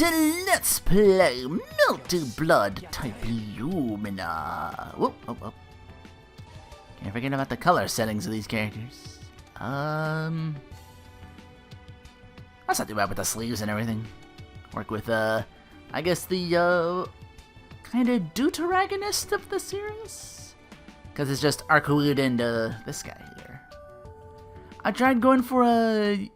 to Let's Play Melty Blood type Lumina. Whoop, whoop, whoop. Can't forget about the color settings of these characters. That's not too bad with the sleeves and everything. Work with, I guess the, kind of deuteragonist of the series? Because it's just Arcoid and, this guy here. I tried going for to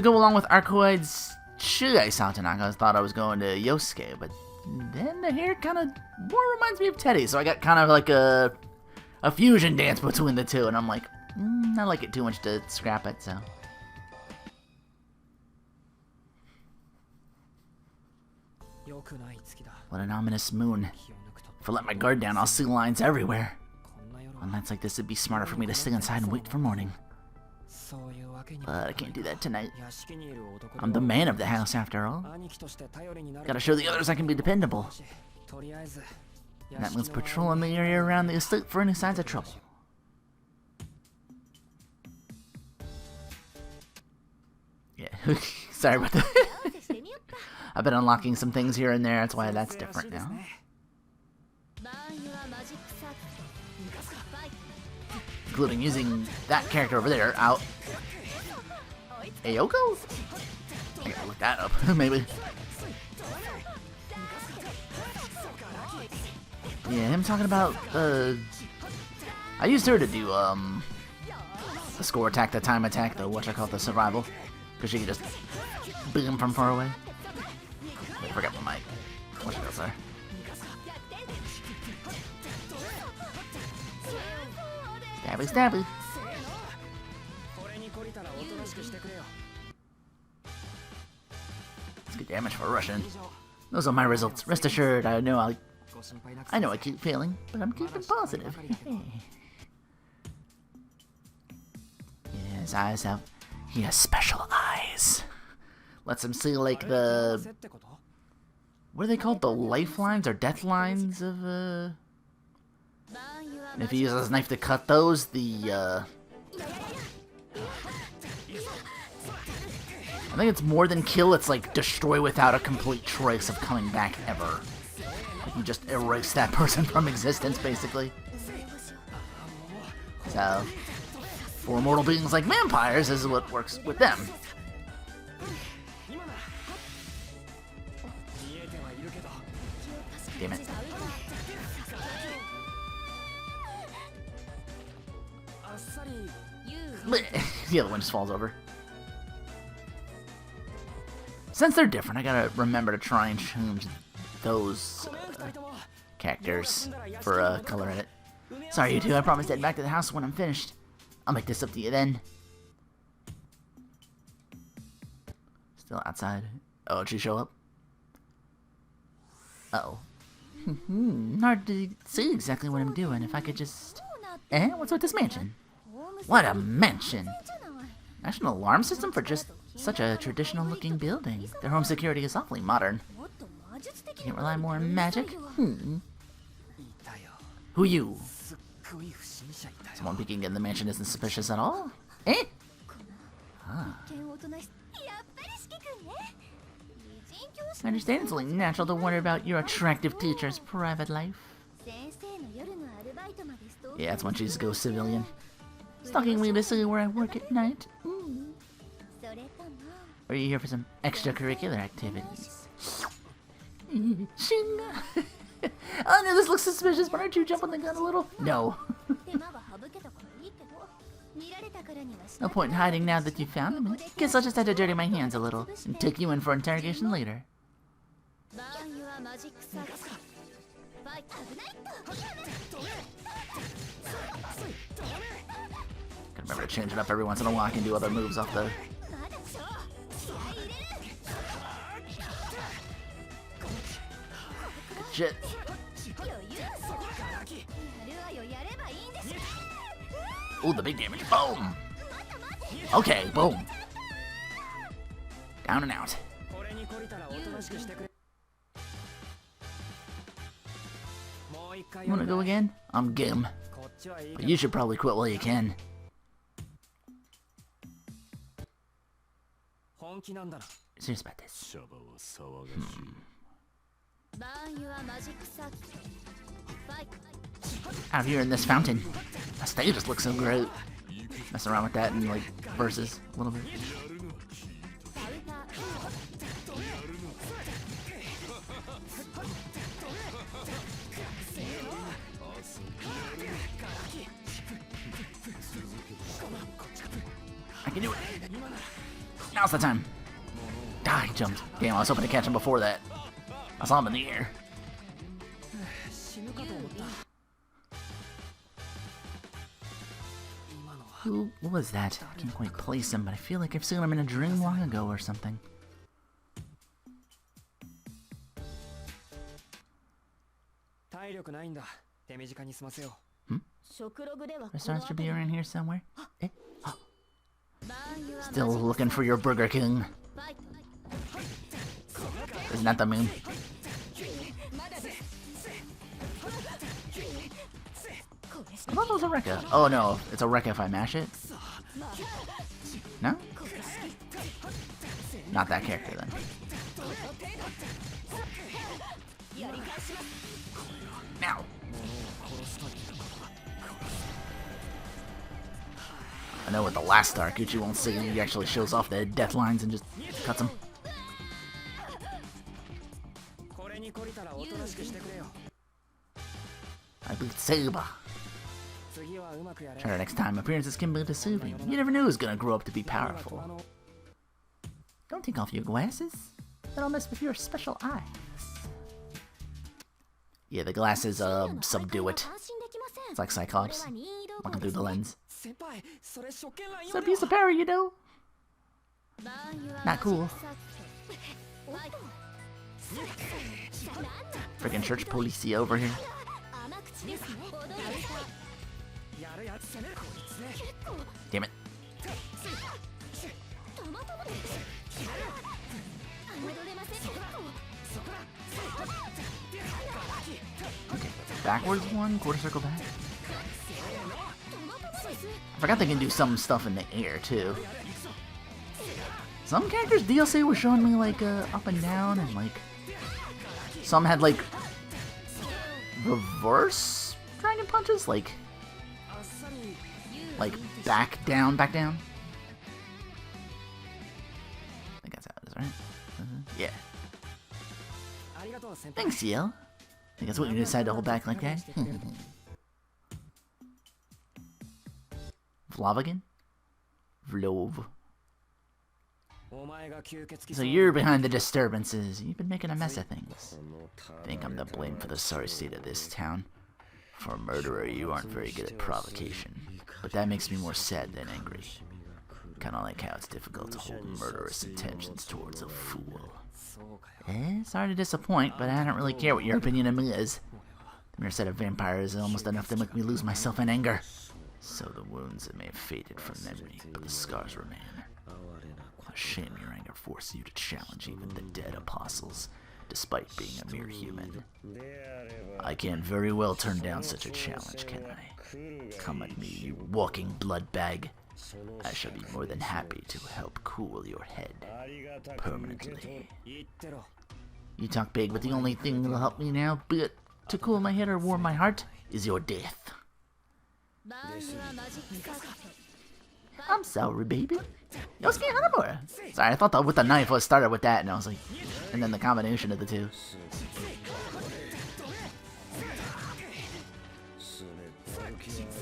go along with Arcoid's Shuei Santanaka. I thought I was going to Yosuke, but then the hair kind of more reminds me of Teddy, so I got kind of like a fusion dance between the two, and I'm like, I like it too much to scrap it, so. What an ominous moon. If I let my guard down, I'll see lines everywhere. On nights like this, it'd be smarter for me to stay inside and wait for morning. But I can't do that tonight. I'm the man of the house, after all. Gotta show the others I can be dependable. That means patrolling the area around the estate for any signs of trouble. Yeah, sorry about that. I've been unlocking some things here and there, that's why that's different now. Including using that character over there out. Ayoko? I gotta look that up, maybe. Yeah, him talking about, I used her to do, the score attack, the time attack, the the survival. Because she can just boom from far away. I forgot what else there. Stabby, stabby. That's good damage for a Russian. Those are my results. Rest assured, I know I keep failing, but I'm keeping positive. Yeah, his eyes have... He has special eyes. Lets him see, like, the... What are they called? The lifelines or death lines of, And if he uses his knife to cut those, I think it's more than kill, it's like destroy without a complete trace of coming back ever. Like you just erase that person from existence, basically. So, for immortal beings like vampires, this is what works with them. Damn it. The other one just falls over. Since they're different, I gotta remember to try and change those characters for color edit. Sorry, you two. I promise to head back to the house when I'm finished. I'll make this up to you then. Still outside. Oh, did she show up? Uh-oh. Hard to see exactly what I'm doing. If I could just... What's with this mansion? What a mansion! National alarm system for just such a traditional-looking building. Their home security is awfully modern. Can't rely more on magic? Who you? Someone peeking in the mansion isn't suspicious at all? Ah. I understand it's only natural to wonder about your attractive teacher's private life. Yeah, that's when she's go civilian. Stalking me to see where I work at night. Or are you here for some extracurricular activities? Shing! Oh no, this looks suspicious, but aren't you jumping the gun a little? No. No point in hiding now that you found me. Guess I'll just have to dirty my hands a little and take you in for interrogation later. Gotta remember to change it up every once in a while. I can do other moves off the... Shit. Ooh, the big damage. Boom! Okay, boom. Down and out. You wanna go again? I'm game. But you should probably quit while you can. Serious about this. Out here in this fountain. The stage just looks so great. Messing around with that and like verses a little bit. I can do it. Now's the time. Ah, he jumped. Damn, I was hoping to catch him before that. I saw him in the air. Who was that? I can't quite place him, but I feel like I've seen him in a dream long ago or something. Restaurants should be around here somewhere. Eh? Oh. Still looking for your Burger King. Isn't that the moon? I thought it was a Rekka. Oh no, it's a Rekka if I mash it. No? Not that character then. Now. I know with the last star, Gucci won't see, he actually shows off the death lines and just cuts them. I beat Saber. Try it next time. Appearances can be deceiving. You never knew who's gonna grow up to be powerful. Don't take off your glasses. That'll mess with your special eyes. Yeah, the glasses subdue it. It's like Cyclops walking through the lens. It's a piece of parry, you know. Not cool. Freaking church police over here. Damn it. Okay, backwards one, quarter circle back. I forgot they can do some stuff in the air too. Some characters DLC was showing me like up and down, and like some had like reverse dragon punches, like back down, back down. I think that's how it is, right? Yeah. Thanks, Yale. I think that's what you decided to hold back like that. Vlavagan? Vlov. So you're behind the disturbances. You've been making a mess of things. Think I'm to blame for the sorry state of this town. For a murderer, you aren't very good at provocation. But that makes me more sad than angry. Kinda like how it's difficult to hold murderous intentions towards a fool. Sorry to disappoint, but I don't really care what your opinion of me is. The mere sight of vampires is almost enough to make me lose myself in anger. So the wounds that may have faded from memory, but the scars remain. A shame your anger forced you to challenge even the dead apostles, despite being a mere human. I can't very well turn down such a challenge, can I? Come at me, you walking blood bag. I shall be more than happy to help cool your head permanently. You talk big, but the only thing that'll help me now, be it to cool my head or warm my heart, is your death. I'm sorry, baby. Yosuke Hanamura. Sorry, I thought that with the knife was started with that, and I was like, and then the combination of the two.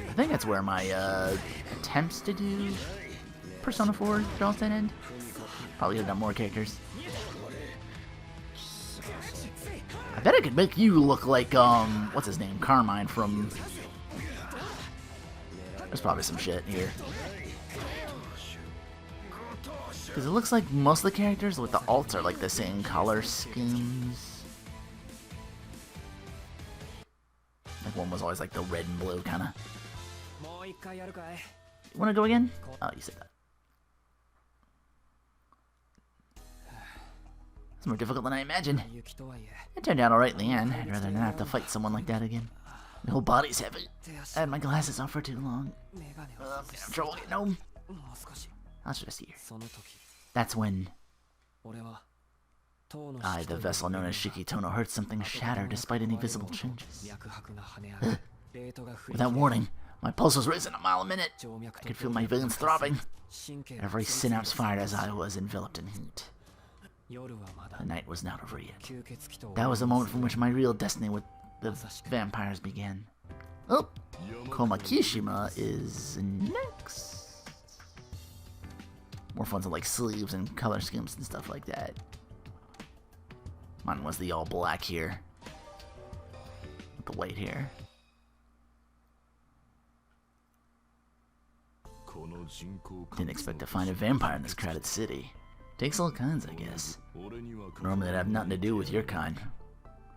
I think that's where my attempts to do Persona 4 Charleston end. Probably have done more characters. I bet I could make you look like what's his name, Carmine from. There's probably some shit here. Because it looks like most of the characters with the alts are like the same color schemes. Like one was always like the red and blue kind of. You want to go again? Oh, you said that. It's more difficult than I imagined. It turned out alright in the end. I'd rather not have to fight someone like that again. My whole body's heavy. I had my glasses on for too long. I'm having trouble getting home. I'll just rest here. That's when I, the vessel known as Shikitono, heard something shatter despite any visible changes. Without warning, my pulse was racing a mile a minute. I could feel my veins throbbing. Every synapse fired as I was enveloped in heat. The night was not over yet. That was the moment from which my real destiny with the vampires began. Oh, Komakishima is next. More fun to like sleeves and color schemes and stuff like that. Mine was the all black here. With the white hair. Didn't expect to find a vampire in this crowded city. Takes all kinds, I guess. Normally I'd have nothing to do with your kind.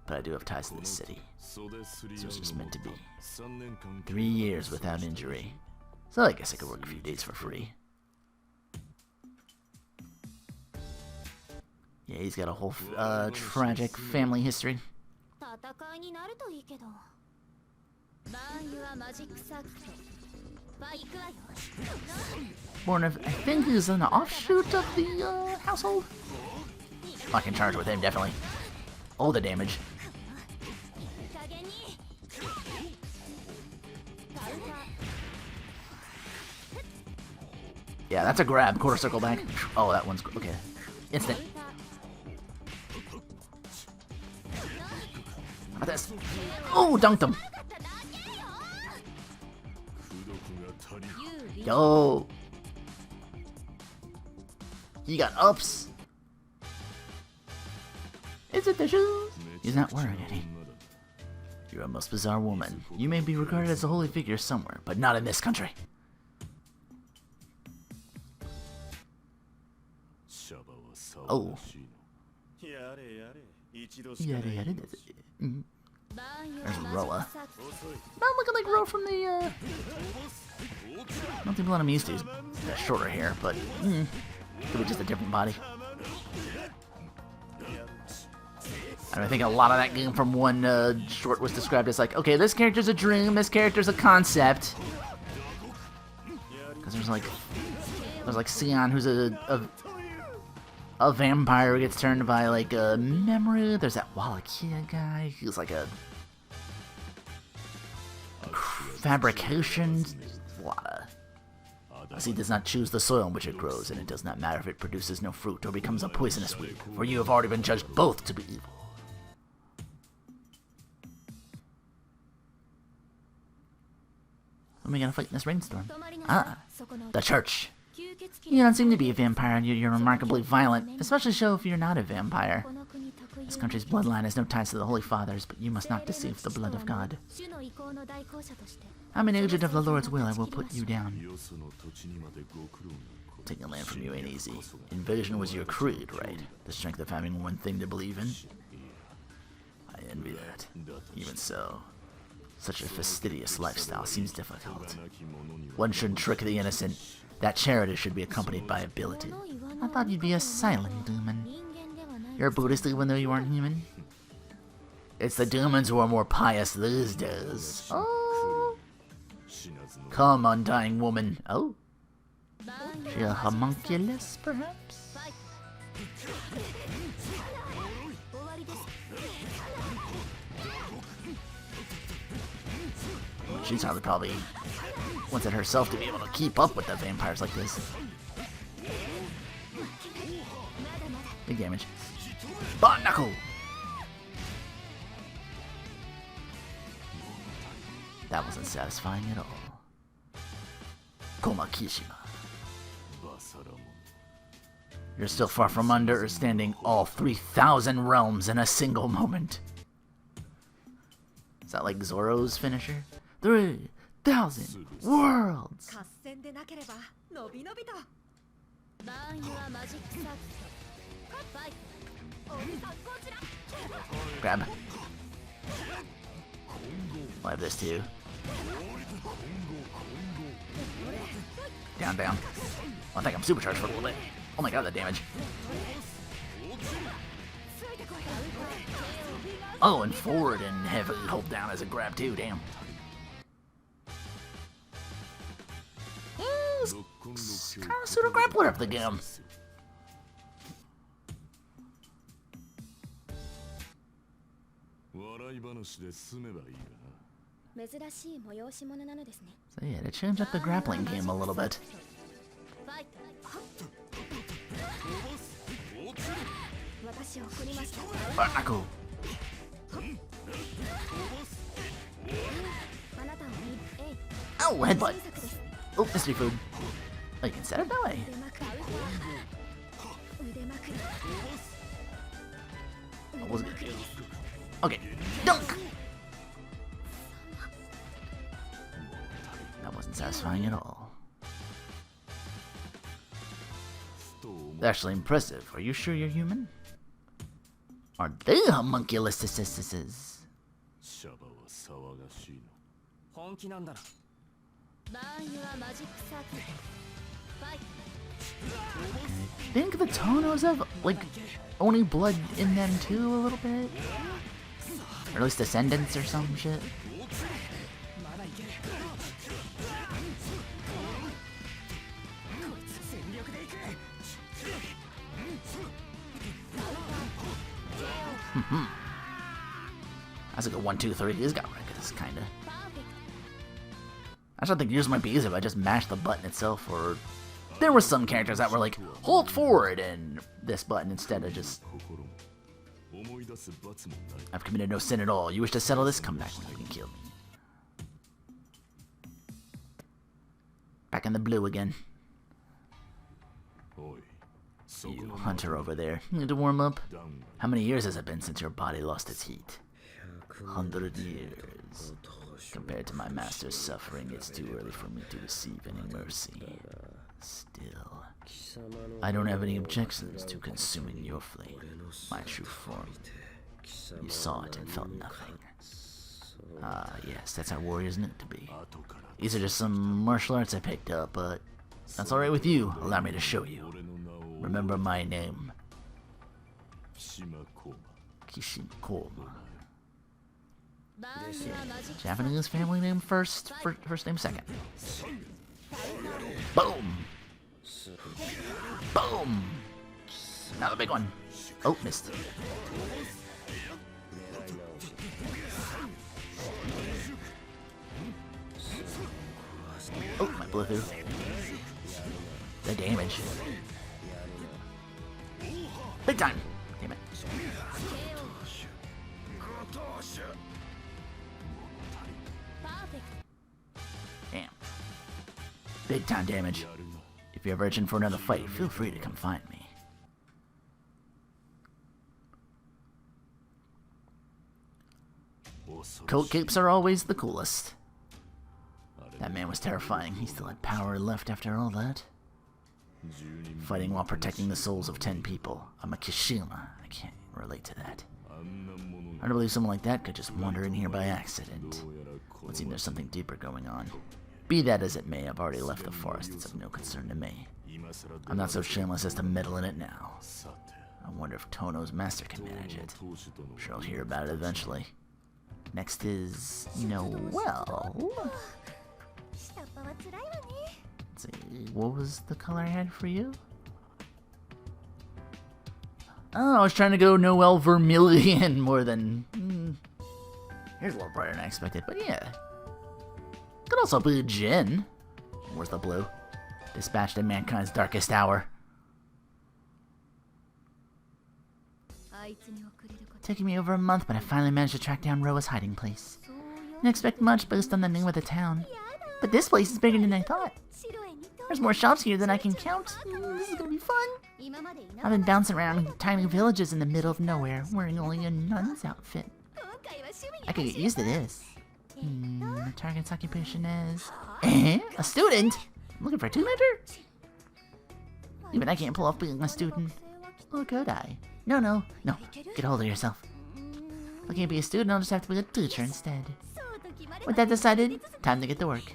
But I do have ties to this city. So it's just meant to be. 3 years without injury. So I guess I could work a few days for free. Yeah, he's got a whole tragic family history. Born of, I think he's an offshoot of the household. I can charge with him, definitely. Oh, the damage. Yeah, that's a grab. Quarter circle back. Oh, that one's okay. Instant. How about this? Oh, dunked him. Yo. He got ups. Is it the shoes? He's not wearing any. You're a most bizarre woman. You may be regarded as a holy figure somewhere, but not in this country. Oh. There's Roa. Not looking like Roa from the, Melty Blood I'm used to. He's got shorter hair, but, could be just a different body. And I think a lot of that game from one short was described as like, okay, this character's a dream, this character's a concept. Because there's like Sion, who's a vampire who gets turned by like a memory. There's that Wallachia guy. He's like a fabrication. A seed does not choose the soil in which it grows, and it does not matter if it produces no fruit or becomes a poisonous weed, for you have already been judged both to be evil. What am I gonna fight in this rainstorm? Ah, the church. You don't seem to be a vampire, and you're remarkably violent, especially so if you're not a vampire. This country's bloodline has no ties to the Holy Fathers, but you must not deceive the blood of God. I'm an agent of the Lord's will, I will put you down. Taking land from you ain't easy. Invasion was your creed, right? The strength of having one thing to believe in? I envy that. Even so, such a fastidious lifestyle seems difficult. One shouldn't trick the innocent. That charity should be accompanied by ability. I thought you'd be a silent demon. You're a Buddhist even though you aren't human? It's the demons who are more pious these days. Oh. Come, undying woman. Oh. She a homunculus, perhaps? She's probably wants it herself to be able to keep up with the vampires like this. Big damage. Bot knuckle! That wasn't satisfying at all. Komakishima. You're still far from understanding all 3,000 realms in a single moment. Is that like Zoro's finisher? 3,000 worlds! Grab. I'll have this too. Down, down. I think I'm supercharged for a little bit. Oh my god, that damage. Oh, and forward and heavy hold down as a grab too, damn. Kind of pseudo grappler of the game. So yeah, to change up the grappling game a little bit. Barnacle. Oh, headbutt. Oh, mystery food. Oh, you can set it that way. That was good. Okay, dunk! That wasn't satisfying at all. Actually impressive. Are you sure you're human? Are they homunculuses? I think the Tonos have, like, Oni blood in them too a little bit? Or at least descendants or some shit. That's like a 1, 2, 3. He's got records, kinda. I don't think yours might be easier if I just mashed the button itself, or there were some characters that were like, hold forward and this button instead of just... I've committed no sin at all. You wish to settle this? Come back when you can kill me. Back in the blue again. You hunter over there. Need to warm up? How many years has it been since your body lost its heat? 100 years. Compared to my master's suffering, it's too early for me to receive any mercy. Still, I don't have any objections to consuming your flame, my true form. You saw it and felt nothing. Ah, yes, that's how warriors need to be. These are just some martial arts I picked up, but that's alright with you. Allow me to show you. Remember my name. Kishima. Japanese family name first, first name second. Boom! Boom! Now the big one. Oh, missed. Oh, my blew through. The damage. Big time! Damn it. Damn. Big time damage. If you're ever itching for another fight, feel free to come find me. Coat capes are always the coolest. That man was terrifying. He still had power left after all that. Fighting while protecting the souls of 10 people. I'm a Kishima. I can't relate to that. Hard to believe someone like that could just wander in here by accident. Would seem there's something deeper going on. Be that as it may, I've already left the forest. It's of no concern to me. I'm not so shameless as to meddle in it now. I wonder if Tono's master can manage it. I'm sure I'll hear about it eventually. Next is Noelle. Let's see, what was the color I had for you? Oh, I was trying to go Noelle Vermilion more than... Here's a little brighter than I expected, but yeah. Could also be Jin. Where's the blue? Dispatched in mankind's darkest hour. Taking me over a month, but I finally managed to track down Roa's hiding place. Didn't expect much based on the name of the town. But this place is bigger than I thought. There's more shops here than I can count. This is gonna be fun. I've been bouncing around tiny villages in the middle of nowhere, wearing only a nun's outfit. I could get used to this. The target's occupation is... a student? I'm looking for a teenager? Even I can't pull off being a student. Or could I? No. Get a hold of yourself. I can't be a student, I'll just have to be a teacher instead. With that decided, time to get to work.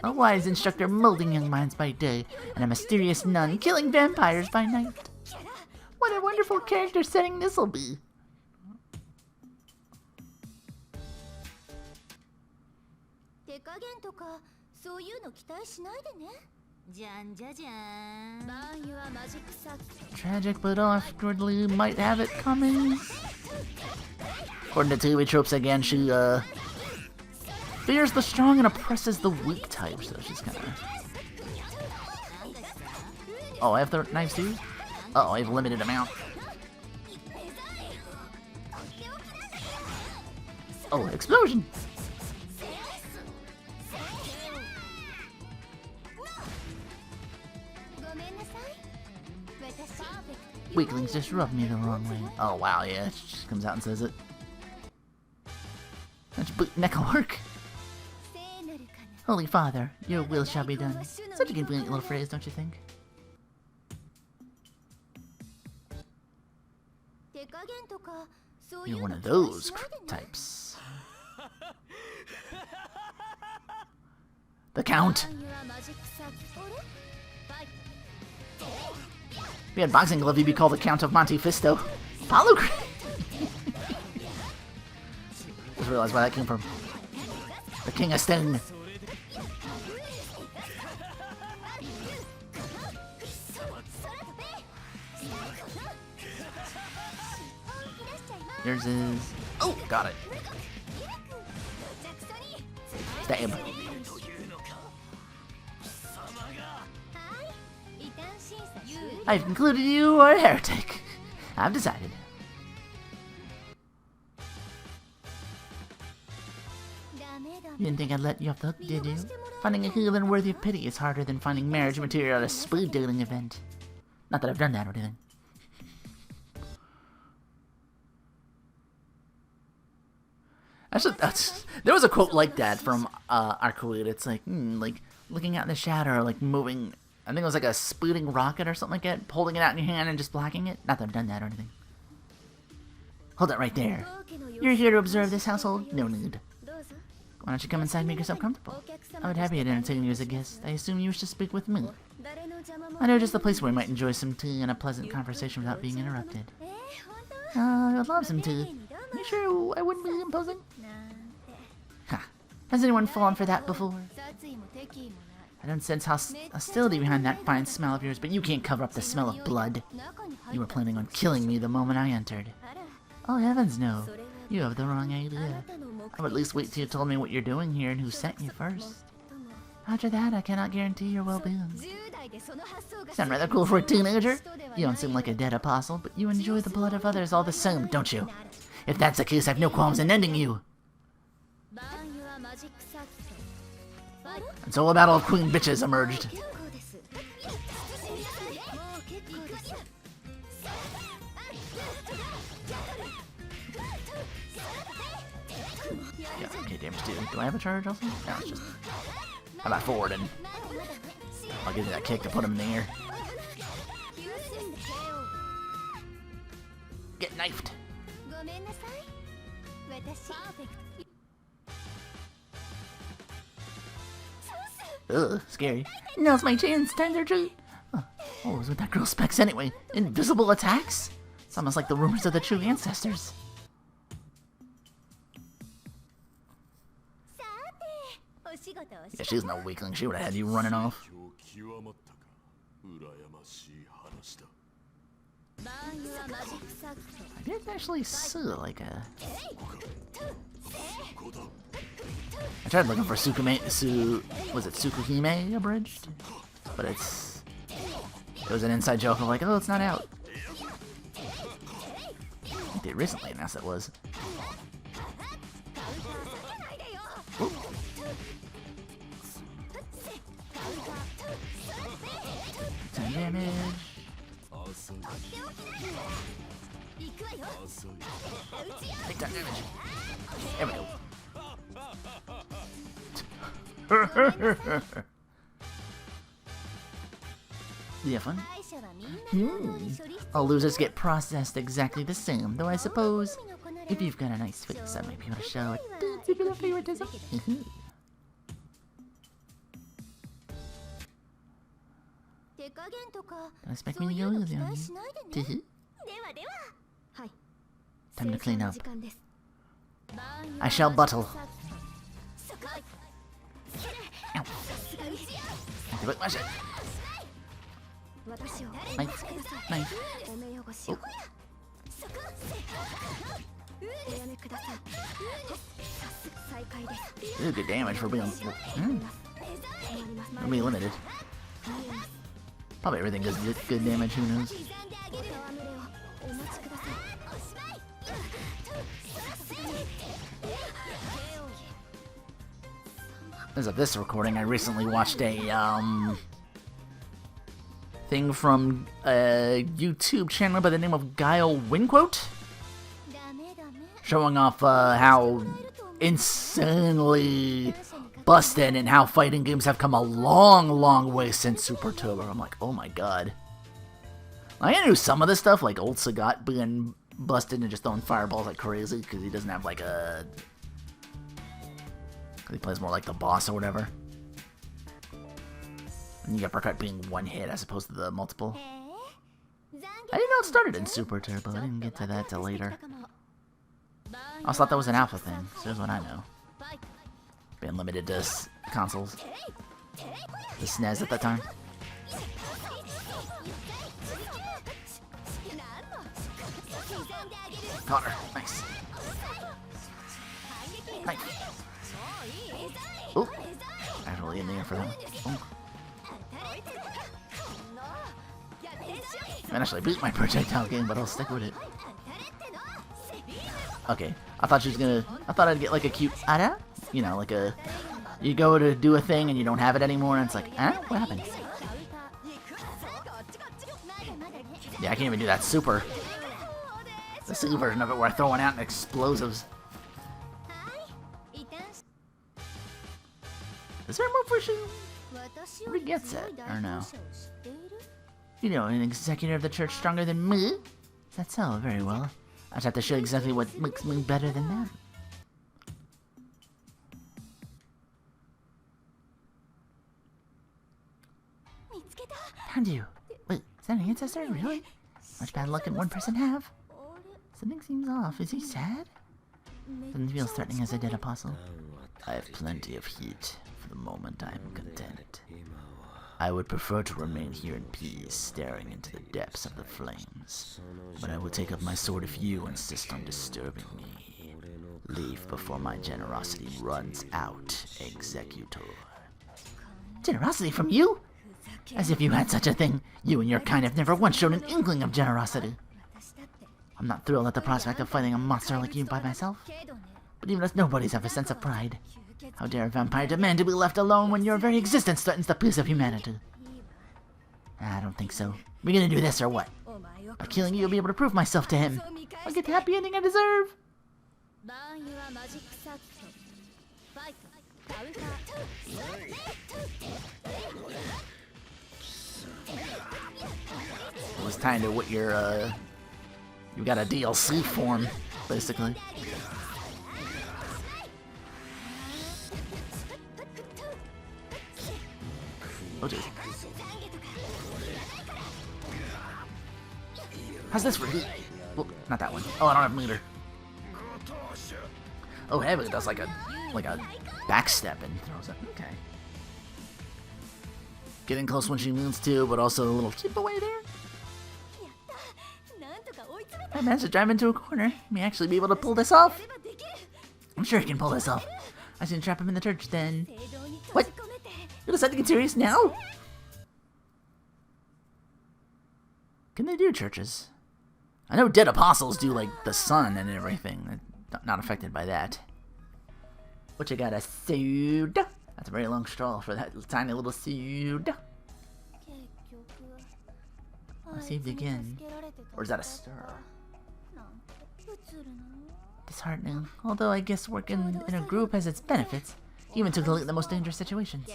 A wise instructor molding young minds by day, and a mysterious nun killing vampires by night. What a wonderful character setting this'll be. Tragic, but awkwardly might have it coming. According to TV tropes again, she fears the strong and oppresses the weak type, so she's kinda... Oh, I have the knives too? Uh oh, I have a limited amount. Oh, explosion! Weaklings just rubbed me the wrong way. Oh wow, yeah, she just comes out and says it. That's bootneck work. Holy Father, your will shall be done. Such a convenient little phrase, don't you think? You're one of those types. The Count! If you had boxing glove, you'd be called the Count of Monte Fisto. Apollo Creed! Just realized where that came from. The King of Stone. Yours is... Oh, got it. Stab. I've concluded you are a heretic. I've decided. You didn't think I'd let you off the hook, did you? Finding a healer worthy of pity is harder than finding marriage material at a speed dating event. Not that I've done that or anything. Actually, there was a quote like that from Arcoid. It's like, like looking out in the shadow, or like moving. I think it was like a spooting rocket or something like that, holding it out in your hand and just blocking it. Not that I've done that or anything. Hold it right there. You're here to observe this household? No need. Why don't you come inside and make yourself comfortable? I would happy to entertain you as a guest. I assume you wish to speak with me. I know just the place where we might enjoy some tea and a pleasant conversation without being interrupted. I'd love some tea. You sure I wouldn't be imposing? Ha. Has anyone fallen for that before? I don't sense hostility behind that fine smile of yours, but you can't cover up the smell of blood. You were planning on killing me the moment I entered. Oh heavens no. You have the wrong idea. I would at least wait till you told me what you're doing here and who sent you first. After that, I cannot guarantee your well-being. Sound rather cool for a teenager? You don't seem like a dead apostle, but you enjoy the blood of others all the same, don't you? If that's the case, I have no qualms in ending you. And so a battle of queen bitches emerged. Yeah, okay, damage too. Do I have a charge also? No, it's just... How about forward and... I'll give you that kick to put him in the air. Get knifed. Ugh, scary. Now's my chance, time to retreat. What was with that girl's specs anyway? Invisible attacks? It's almost like the rumors of the true ancestors. Yeah, she's no weakling. She would have had you running off. I didn't actually see like a... I tried looking for was it Tsukuhime abridged? But it was an inside joke of like, oh, it's not out. I think they recently announced it was. Ooh. 10 damage. Take that damage. There we go. Yeah, fun. All losers get processed exactly the same, though I suppose if you've got a nice face, I might be able to show it. Particular favoritism. Don't expect me to go easy on you. Time to clean up. I shall buttle. Ow. Activate my shit. Nice. Nice. Oh. Ooh, good damage for being limited. Probably everything does good damage, who knows? As of this recording, I recently watched a thing from a YouTube channel by the name of Guile Winquote, showing off how insanely busted and how fighting games have come a long way since Super Turbo. I'm like, oh my god. I knew some of this stuff, like old Sagat being busted and just throwing fireballs like crazy, because he doesn't have like a... he plays more like the boss or whatever. And you got Burkhardt being one hit as opposed to the multiple. I didn't know it started in Super Turbo. I didn't get to that till later. I also thought that was an alpha thing, so here's what I know. Being limited to consoles. The SNES at that time. Caught her. Nice. Nice. Ooh. Actually in the air for that one. Man, actually beat my projectile game, but I'll stick with it. Okay, I thought she was gonna... I thought I'd get like a cute... Ada? You know, like a... You go to do a thing and you don't have it anymore and it's like, eh? What happened? Yeah, I can't even do that super. The super version of it where I throw one out and explosives. Is there a move where she re-gets it? Or no? You know, an executor of the church stronger than me? That's all, very well. I just have to show exactly what makes me better than them. Found you. Wait, is that an ancestor? Really? Much bad luck can one person have? Something seems off. Is he sad? Doesn't feel threatening as a dead apostle. I have plenty of heat. For the moment, I am content. I would prefer to remain here in peace, staring into the depths of the flames. But I will take up my sword if you insist on disturbing me. Leave before my generosity runs out, Executor. Generosity from you? As if you had such a thing. You and your kind have never once shown an inkling of generosity. I'm not thrilled at the prospect of fighting a monster like you by myself. But even as nobodies have a sense of pride. How dare a vampire demand to be left alone when your very existence threatens the peace of humanity? I don't think so. We're gonna do this or what? By killing you, I'll be able to prove myself to him. I'll get the happy ending I deserve. It was time to what your you got a DLC form, basically. Oh, geez. How's this for you? Well, not that one. Oh, I don't have meter. Oh, Heavy does like a backstep and throws it. Okay. Getting close when she moves too, but also a little chip away there. I managed to drive into a corner. May actually be able to pull this off. I'm sure he can pull this off. I should trap him in the church then. What? You're deciding to get serious now? Can they do churches? I know dead apostles do like the sun and everything. They're not affected by that. What you got, a suit? That's a very long straw for that tiny little suit. I saved again. Or is that a stir? Disheartening. Although I guess working in a group has its benefits. Even to delete the most dangerous situations.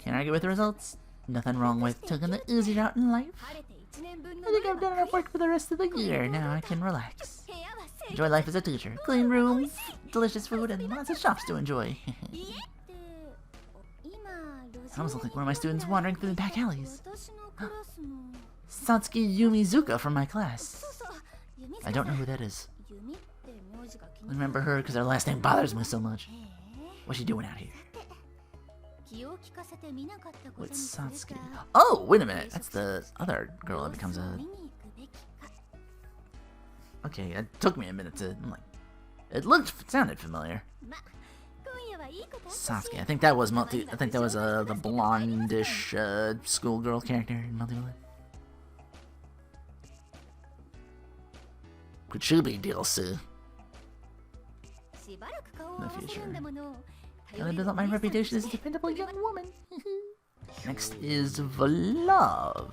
Can't argue with the results. Nothing wrong with taking the easy route in life. I think I've done enough work for the rest of the year. Now I can relax. Enjoy life as a teacher. Clean rooms, delicious food, and lots of shops to enjoy. I almost look like one of my students wandering through the back alleys. Satsuki Yumizuka from my class. I don't know who that is. I remember her because her last name bothers me so much. What's she doing out here? What's Satsuki? Oh, wait a minute. That's the other girl that becomes a... Okay, it took me a minute to... I'm like, it sounded familiar. Sasuke. I think that was Melty. I think that was the blondish schoolgirl character in Melty. Could should be DLC in the future. Gotta build up my reputation as a dependable young woman. Next is Vlav.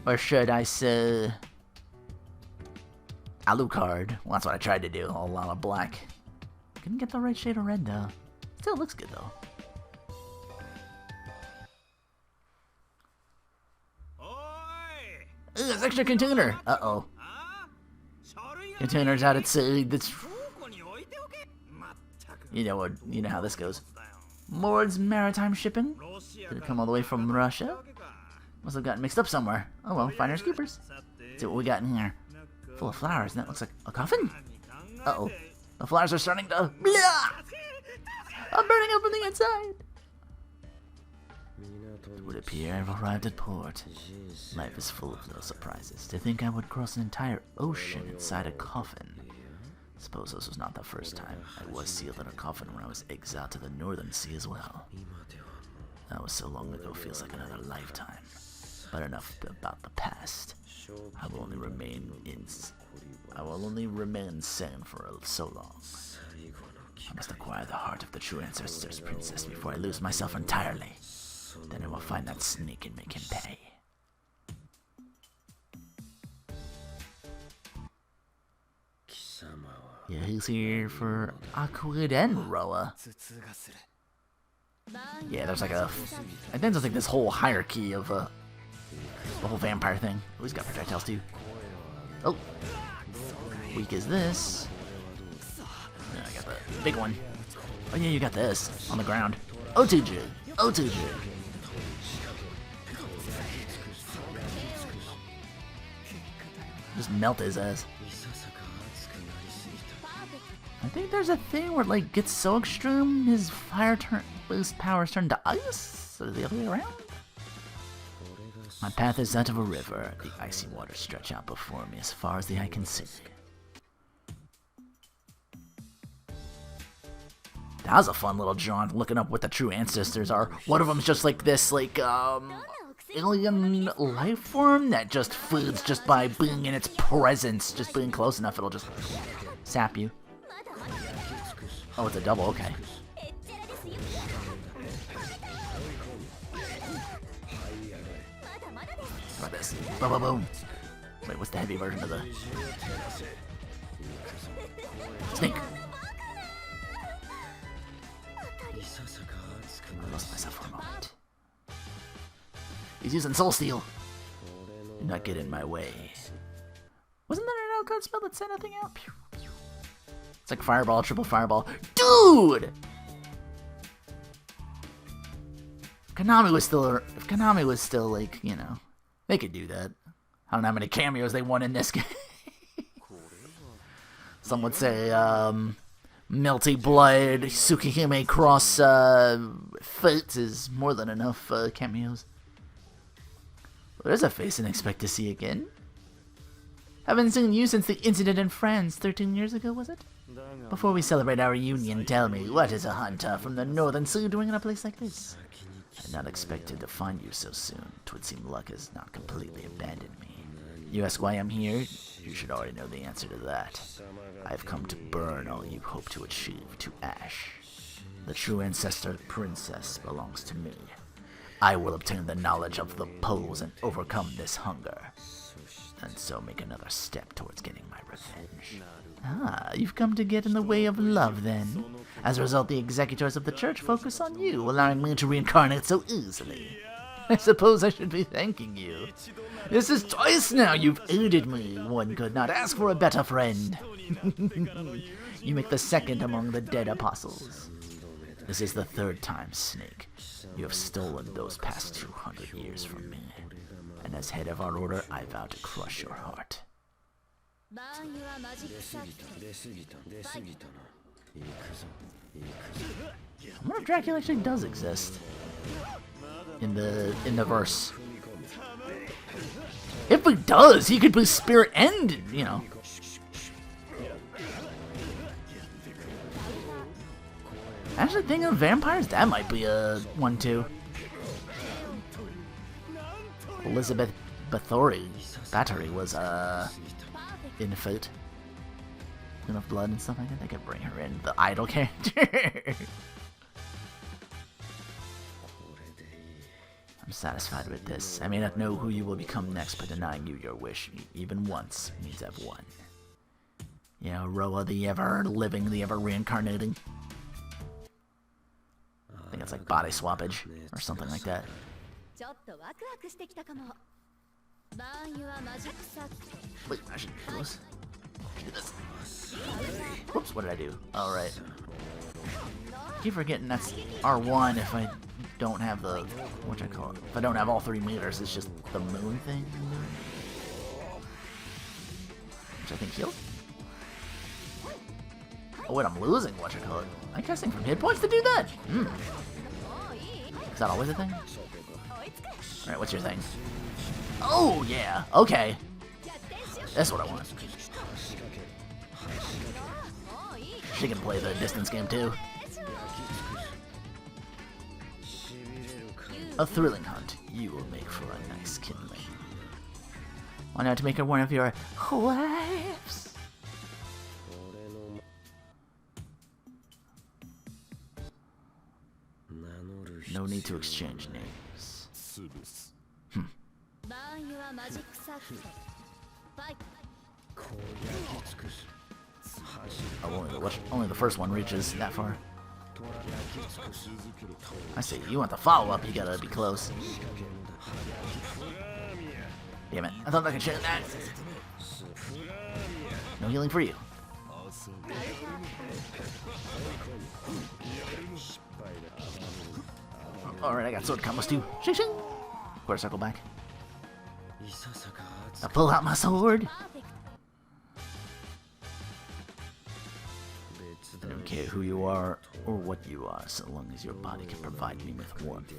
Or should I say Alucard? Well, that's what I tried to do. A lot of black. Couldn't get the right shade of red though. Still looks good though. Ooh, it's extra container. Uh-oh. Container's out at sea. That's... You know how this goes. Mord's maritime shipping. Did it come all the way from Russia? Must have gotten mixed up somewhere. Oh well, finders keepers. Let's see what we got in here. Full of flowers, and that looks like a coffin? Uh-oh. The flowers are starting to... Blah! I'm burning up on the inside! It would appear I've arrived at port. Life is full of little surprises. To think I would cross an entire ocean inside a coffin. Suppose this was not the first time. I was sealed in a coffin when I was exiled to the Northern Sea as well. That was so long ago, feels like another lifetime. But enough about the past. I will only remain sane for so long. I must acquire the heart of the true ancestor's princess before I lose myself entirely. Then I will find that snake and make him pay. Yeah, he's here for Aquid and Roa. Yeah, there's like a... I think there's like this whole hierarchy of the whole vampire thing. Oh, he's got projectiles too. Oh. Weak is this. Yeah, I got the big one. Oh yeah, you got this on the ground. OTG. OTG. Just melt his ass. I think there's a thing where it like gets so extreme his powers turn to ice? Or the other way around? My path is that of a river. The icy waters stretch out before me as far as the eye can see. That was a fun little jaunt, looking up what the true ancestors are. One of them's just like this, like, alien life form that just foods just by being in its presence, just being close enough, it'll just sap you. Oh, it's a double, okay. How about this? Boom, boom, boom. Wait, what's the heavy version of the... Snake! I lost myself for a moment. He's using soul steel. Do not get in my way. Wasn't there an outcode spell that sent anything out? Pew, pew. It's like fireball, triple fireball. Dude! If Konami was still like, you know, they could do that. I don't know how many cameos they want in this game. Some would say, Melty Blood, Tsukihime Cross, Fate is more than enough cameos. Well, there's a face I didn't expect to see again. Haven't seen you since the incident in France 13 years ago, was it? Before we celebrate our union, tell me, what is a hunter from the Northern Sea doing in a place like this? I had not expected to find you so soon. 'Twould seem luck has not completely abandoned me. You ask why I'm here? You should already know the answer to that. I have come to burn all you hope to achieve to ash. The true ancestor princess belongs to me. I will obtain the knowledge of the poles and overcome this hunger. And so make another step towards getting my revenge. Ah, you've come to get in the way of love then. As a result, the executors of the church focus on you, allowing me to reincarnate so easily. I suppose I should be thanking you. This is twice now you've aided me. One could not ask for a better friend. You make the second among the dead apostles. This is the third time, Snake. You have stolen those past 200 years from me. And as head of our order, I vow to crush your heart. I wonder if Dracula actually does exist in the verse. If he does, he could be spirit and, you know. Actually, thinking of vampires, that might be a one too. Elizabeth Bathory was in Foot. Enough blood and stuff like that. They could bring her in. The idol character. I'm satisfied with this. I may not know who you will become next, but denying you your wish, even once, means I've won. You know, Roa, the ever-living, the ever-reincarnating. I think it's like body swappage, or something like that. Wait, I should do this. Whoops, what did I do? Alright. Keep forgetting that's R1 if I don't have the, what I call it? If I don't have all 3 meters, it's just the moon thing. Which I think healed. Oh wait, I'm losing what you call it. I'm casting from hit points to do that? Is that always a thing? Alright, what's your thing? Oh yeah, okay. That's what I want. She can play the distance game too. A thrilling hunt. You will make for a nice kindling. Why not to make her one of your wives? No need to exchange names. Oh, only the first one reaches that far. I see. You want the follow-up, you gotta be close. Damn it. I thought I could share that. No healing for you. Alright, I got sword combos too. Shing shing! Quarter circle back. I pull out my sword. I don't care who you are or what you are, so long as your body can provide me with warmth.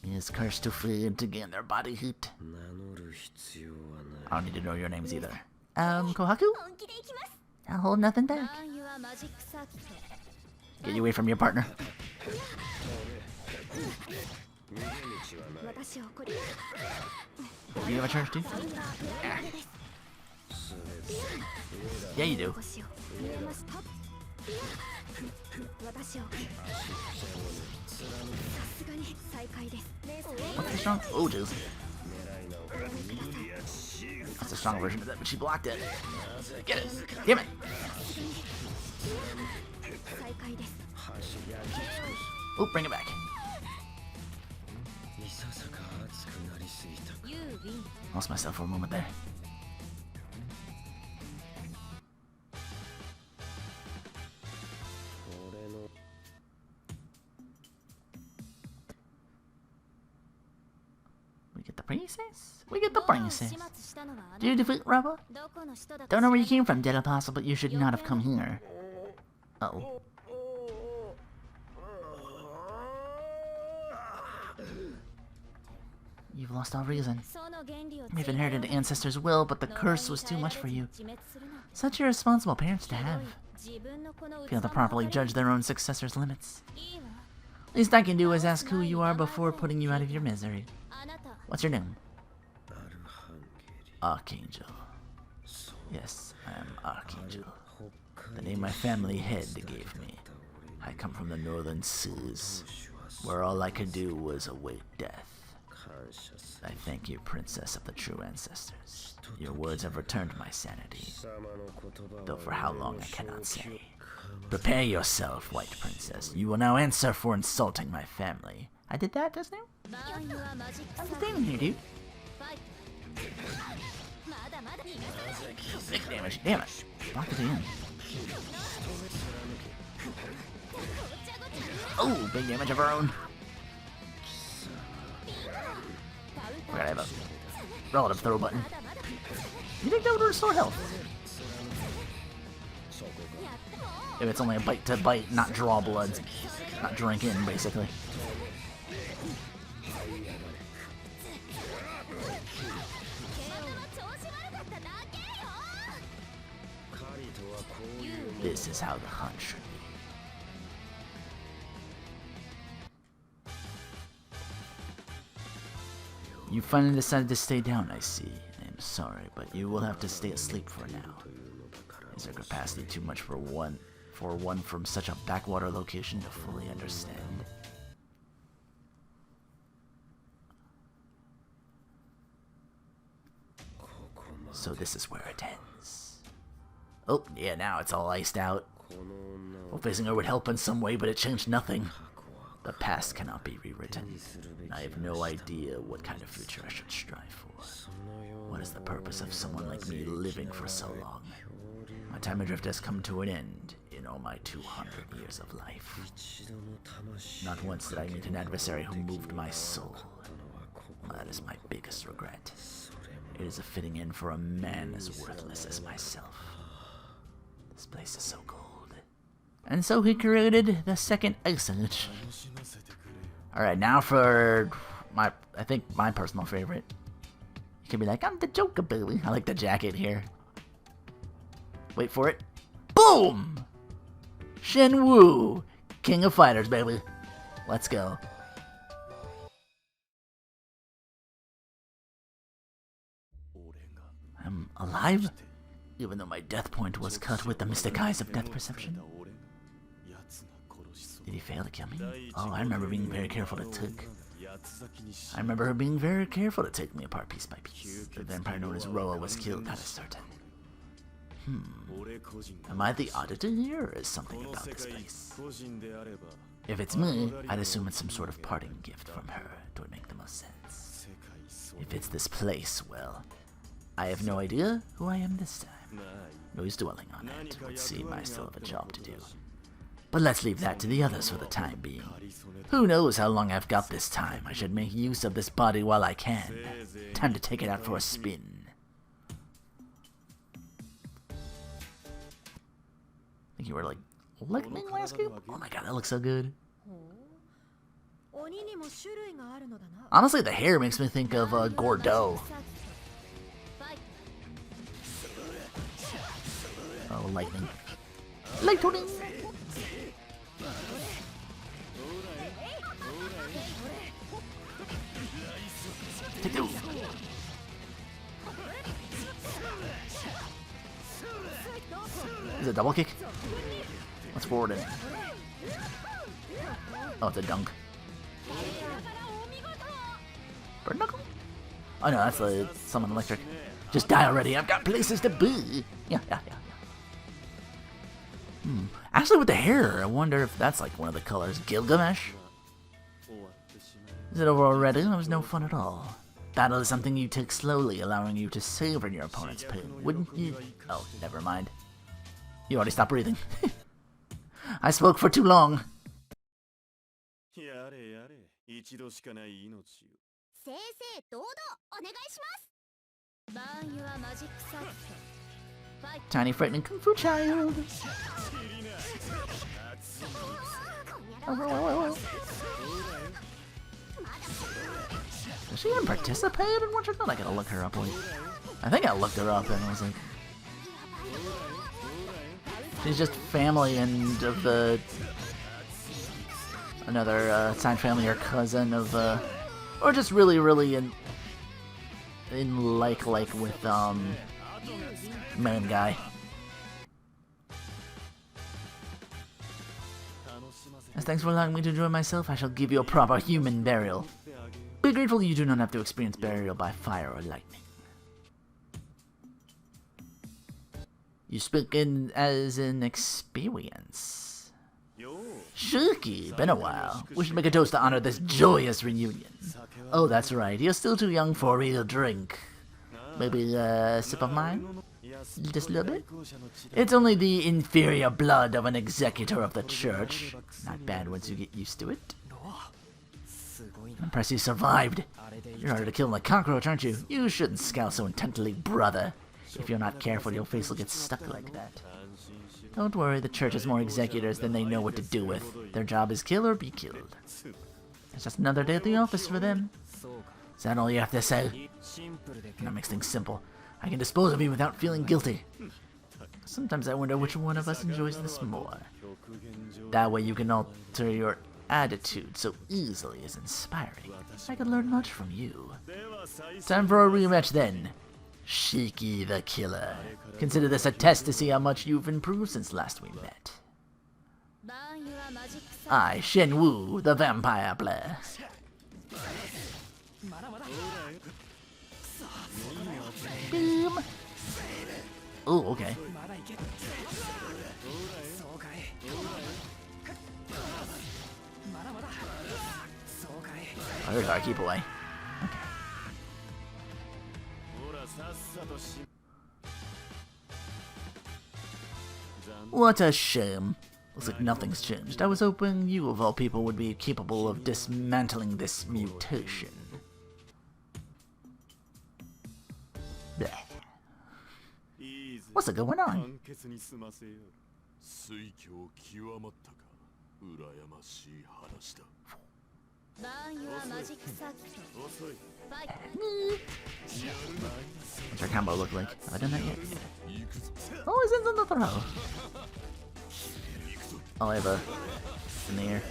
Is cursed to free and to gain their body heat. I don't need to know your names either. Kohaku? I'll hold nothing back. Get you away from your partner. Do you have a charge too? Yeah, you do. What's the strong? Oh, jeez. That's a strong version of that, but she blocked it. Get it! Damn it! Oh, bring it back. Lost myself for a moment there. We get the princess? We get the princess. Did you defeat Rubba? Don't know where you came from, Dead Apostle, but you should not have come here. Uh-oh. You've lost all reason. You've inherited the ancestors' will, but the curse was too much for you. Such irresponsible parents to have. Fail to properly judge their own successors' limits. Least I can do is ask who you are before putting you out of your misery. What's your name? Archangel. Yes, I am Archangel. The name my family head gave me. I come from the northern seas, where all I could do was await death. I thank you, princess of the true ancestors. Your words have returned my sanity, though for how long I cannot say. Prepare yourself, white princess. You will now answer for insulting my family. I did that just now? I'm standing here, dude. Big damage. Damn it. Block it in. Oh, big damage of our own. We're gonna have a relative throw button. You think that would restore health? If it's only a bite to bite, not draw blood. Not drink in, basically. This is how the hunt should be. You finally decided to stay down, I see. I'm sorry, but you will have to stay asleep for now. Is your capacity too much for one from such a backwater location to fully understand? So this is where it ends. Oh, yeah, now it's all iced out. Well, facing her would help in some way, but it changed nothing. The past cannot be rewritten. I have no idea what kind of future I should strive for. What is the purpose of someone like me living for so long? My time adrift has come to an end in all my 200 years of life. Not once did I meet an adversary who moved my soul. That is my biggest regret. It is a fitting end for a man as worthless as myself. This place is so cold. And so he created the second Ice Age. Alright, now for I think my personal favorite. You can be like, I'm the Joker, baby. I like the jacket here. Wait for it. Boom! Shenwu, King of Fighters, baby. Let's go. I'm alive? Even though my death point was cut with the mystic eyes of death perception. Did he fail to kill me? Oh, I remember being very careful to take. I remember her being very careful to take me apart piece by piece. The vampire known as Roa was killed, that is certain. Am I the oddity here, or is something about this place? If it's me, I'd assume it's some sort of parting gift from her. It would make the most sense. If it's this place, well, I have no idea who I am this time. No use dwelling on it. It would seem I still have a job to do. But let's leave that to the others for the time being. Who knows how long I've got this time? I should make use of this body while I can. Time to take it out for a spin. I think you were like lightning last game? Oh my god, that looks so good. Honestly, the hair makes me think of Gordeau. Oh, lightning. Lightning! Take two! Is it a double kick? Let's forward it. Oh, it's a dunk. Bird knuckle? Oh no, that's the summon electric. Just die already, I've got places to be! Yeah. Actually, with the hair, I wonder if that's like one of the colors. Gilgamesh? Is it over already? That was no fun at all. Battle is something you take slowly, allowing you to savor your opponent's pain, wouldn't you? Oh, never mind. You already stopped breathing. I spoke for too long. Tiny frightening kung fu child. Does she even participate in what you're doing? I gotta look her up. Wait. I think I looked her up and I was like, she's just family and of the another side family or cousin of or just really in like with main guy. As thanks for allowing me to enjoy myself, I shall give you a proper human burial. Be grateful you do not have to experience burial by fire or lightning. You speak as an experience. Shuki, been a while. We should make a toast to honor this joyous reunion. Oh, that's right. You're still too young for a real drink. Maybe a sip of mine? Just a little bit? It's only the inferior blood of an executor of the church. Not bad once you get used to it. I'm impressed you survived. You're harder to kill than a cockroach, aren't you? You shouldn't scowl so intently, brother. If you're not careful, your face will get stuck like that. Don't worry, the church has more executors than they know what to do with. Their job is kill or be killed. It's just another day at the office for them. Is that all you have to say? That makes things simple. I can dispose of you without feeling guilty. Sometimes I wonder which one of us enjoys this more. That way you can alter your attitude so easily is inspiring. I could learn much from you. Time for a rematch then. Shiki the Killer. Consider this a test to see how much you've improved since last we met. I, Shenwu, the vampire player. Boom. Oh, okay. Oh, there's our keep away. Okay. What a shame. Looks like nothing's changed. I was hoping you, of all people, would be capable of dismantling this mutation. Blech. What's going on? What's our combo look like? Have I done that yet? Yeah. Oh, he's in the throw. Oh, I have a in the air.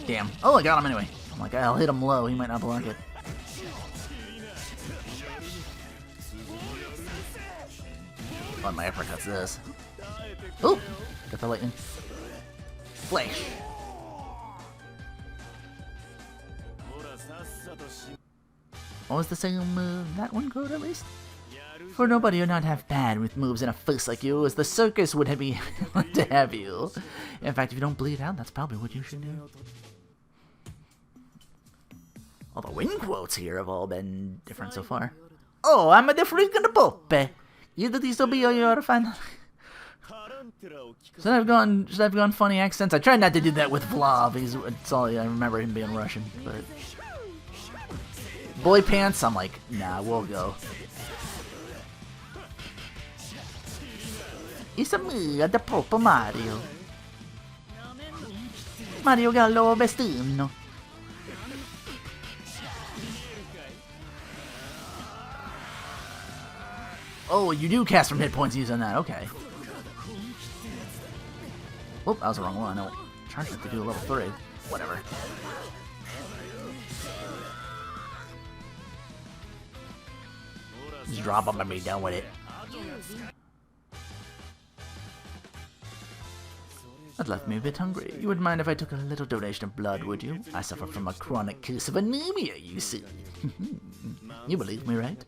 Damn. Oh, I got him anyway. I'm like, I'll hit him low. He might not block it. One of my uppercuts this. Oh! Got the lightning. Flash! What was the second move? That one code at least? For nobody who not have bad with moves in a face like you, as the circus would be to have you. In fact, if you don't bleed out, that's probably what you should do. All the win quotes here have all been different so far. Oh, I'm a freaking poppe. Either these will be your fan. Should I have gone funny accents? I tried not to do that with Vlav. It's all I remember him being Russian, but boy pants, I'm like, nah, we'll go. It's me, the Pope Mario. Mario Gallo Vestino. Oh, you do cast from hit points using that, okay. Oh, that was the wrong one. No, charged it to do a level 3. Whatever. Just drop him and be done with it. That left me a bit hungry. You wouldn't mind if I took a little donation of blood, would you? I suffer from a chronic case of anemia, you see. You believe me, right?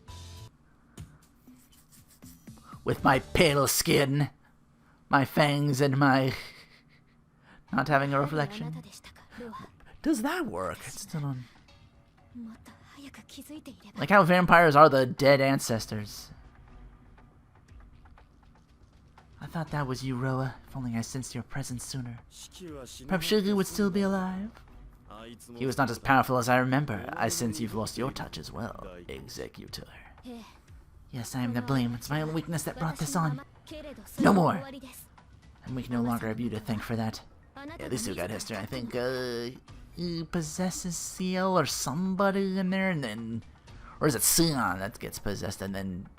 With my pale skin, my fangs, and my not having a reflection. Does that work? It's still on. Like how vampires are the dead ancestors. I thought that was you, Roa. If only I sensed your presence sooner. Perhaps Shigu would still be alive? He was not as powerful as I remember. I sense you've lost your touch as well, Executor. Yes, I am to blame. It's my own weakness that brought this on. No more! And we can no longer have you to thank for that. Yeah, these two got history. I think, he possesses Ciel or somebody in there, and then... Or is it Sion that gets possessed, and then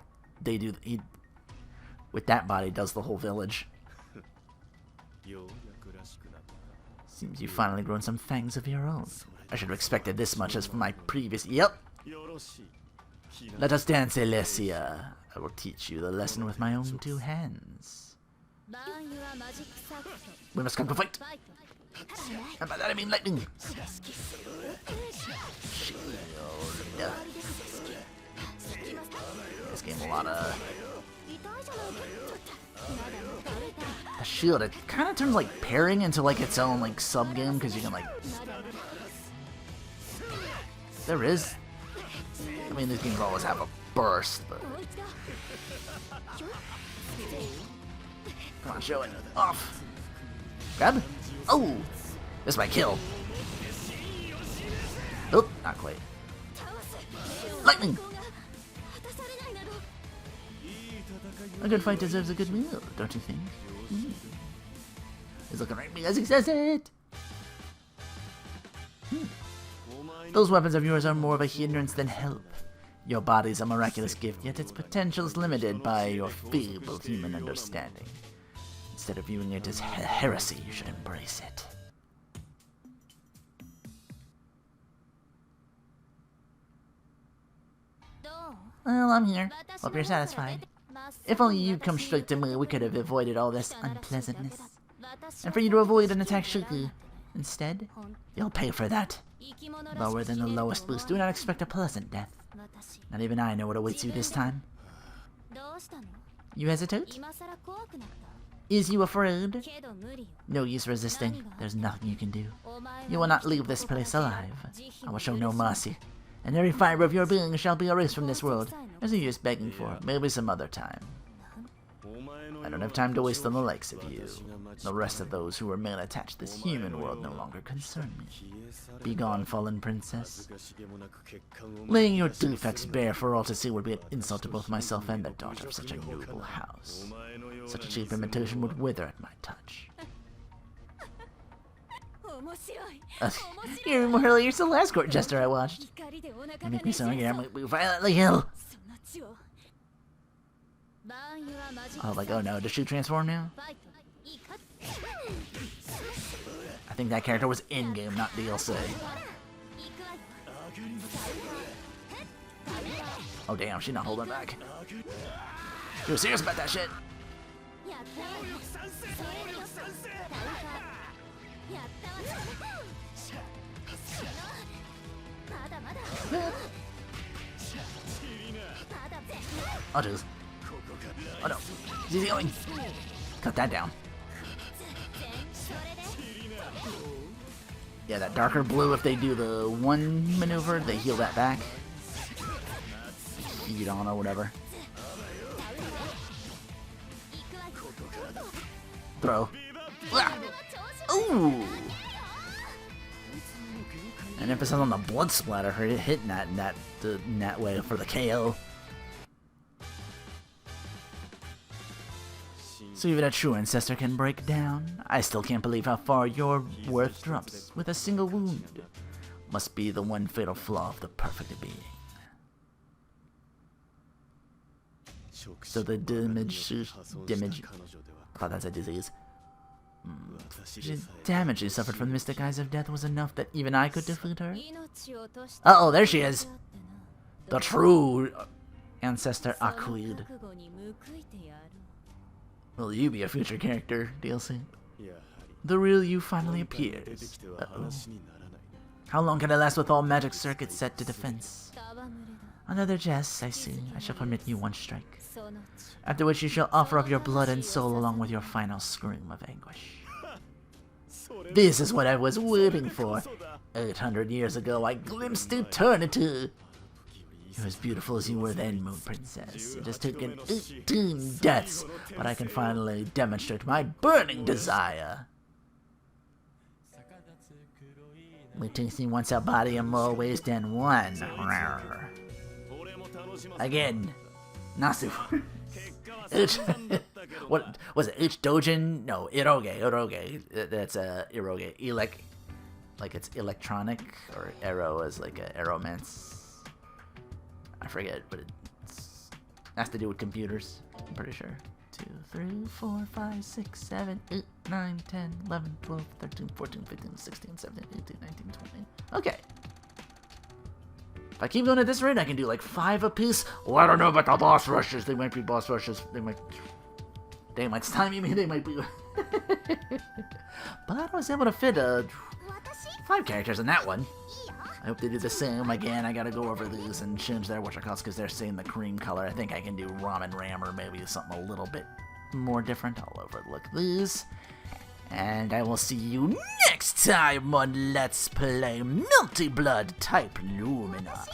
they do... He, with that body, does the whole village. Seems you've finally grown some fangs of your own. I should have expected this much as from my previous... Yep! Let us dance, Alessia. I will teach you the lesson with my own two hands. We must come to fight! And by that I mean lightning! This game a lot of... The shield, it kind of turns like pairing into like its own like sub-game, because you can like... There is... I mean, these games always have a burst, but... Come on, show it. Off! Grab? Oh! This might kill. Nope, not quite. Lightning! A good fight deserves a good meal, don't you think? He's looking right at me as he says it! Those weapons of yours are more of a hindrance than help. Your body's a miraculous gift, yet its potential's limited by your feeble human understanding. Instead of viewing it as heresy, you should embrace it. Well, I'm here. Hope you're satisfied. If only you'd come straight to me, we could have avoided all this unpleasantness. And for you to avoid an attack Shuku, instead, you'll pay for that. Lower than the lowest boost, do not expect a pleasant death. Not even I know what awaits you this time. You hesitate? Is you afraid? No use resisting. There's nothing you can do. You will not leave this place alive. I will show no mercy. And every fiber of your being shall be erased from this world. As you're just begging for, maybe some other time. I don't have time to waste on the likes of you. The rest of those who remain attached to this human world no longer concern me. Be gone, fallen princess. Laying your defects bare for all to see would be an insult to both myself and the daughter of such a noble house. Such a cheap imitation would wither at my touch. You're more hilarious than the last court jester I watched. You make me so angry I might be violently ill. Oh, like, oh no, does she transform now? I think that character was in-game, not DLC. Oh damn, she's not holding back. She was serious about that shit. Oh jeez. Oh no. He's going. Cut that down. Yeah, that darker blue, if they do the one maneuver, they heal that back. Feed on or whatever. Throw. Ooh! And emphasis on the blood splatter, her hitting that in that way for the KO. So even a true ancestor can break down. I still can't believe how far your worth drops with a single wound. Must be the one fatal flaw of the perfect being. So the damage, I thought that's a disease. The damage she suffered from the mystic eyes of death was enough that even I could defeat her. Uh-oh, there she is! The true ancestor Aquid. Will you be a future character, DLC? The real you finally appears. Uh-oh. How long can I last with all magic circuits set to defense? Another jest, I see. I shall permit you one strike. After which you shall offer up your blood and soul along with your final scream of anguish. This is what I was waiting for. 800 years ago, I glimpsed eternity. You're as beautiful as you were then, Moon Princess. It has taken 18 deaths, but I can finally demonstrate my burning desire. We tasting once a body in more ways than one. Again, Nasu. What was it? Dojin? No, Iroge. That's Iroge. Like it's electronic, or arrow is like a arrowmance. I forget, but it has to do with computers. I'm pretty sure. 2, 3, 4, 5, 6, 7, 8, 9, 10, 11, 12, 13, 14, 15, 16, 17, 18, 19, 20. Okay. If I keep going at this rate, I can do like 5 apiece. Well, I don't know about the boss rushes. They might be boss rushes. They might stymie me. They might be. But I was able to fit 5 characters in that one. I hope they do the same. Again, I gotta go over these and change their costs because they're saying the cream color. I think I can do Ramen Ram or maybe something a little bit more different. I'll overlook these. And I will see you next time on Let's Play Melty Blood Type Lumina.